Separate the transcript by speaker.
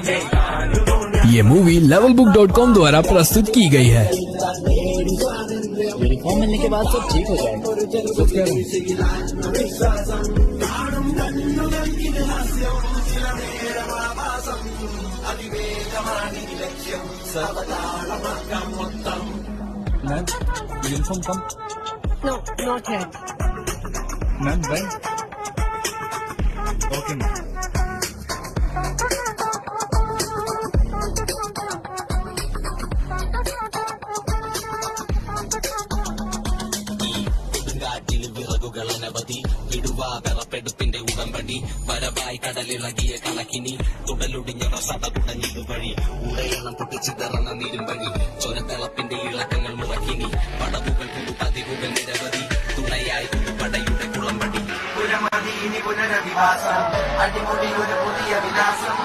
Speaker 1: ये movie levelbook.com द्वारा प्रस्तुत की गई है।
Speaker 2: यूनिफॉर्म मिलने के बाद सब ठीक हो जाएगा। कुछ कह रहे ma'am, uniform come.
Speaker 3: No, not yet.
Speaker 2: Ma'am when? Okay ma'am.
Speaker 4: വിറകുകളനവധി വിടുവാകറപ്പെടുപ്പിന്റെ ഉടമ്പടി വരവായി കടലിളകിയ കണക്കിനി തുടലൊടിഞ്ഞ സഭ കുടഞ്ഞിതു വഴി ഉടയണം പൊട്ടിച്ചിതറന്ന നീരുംവഴി ചൊരത്തിളപ്പിന്റെ ഇളക്കങ്ങൾ മുറക്കിനി പടവുകൾ പതിവുകൾ നിരവധി തുണയായി പടയുടെ കുളമ്പടി പുനരധിവാസം അടിമുടി ഒരു പുതിയ വിലാസം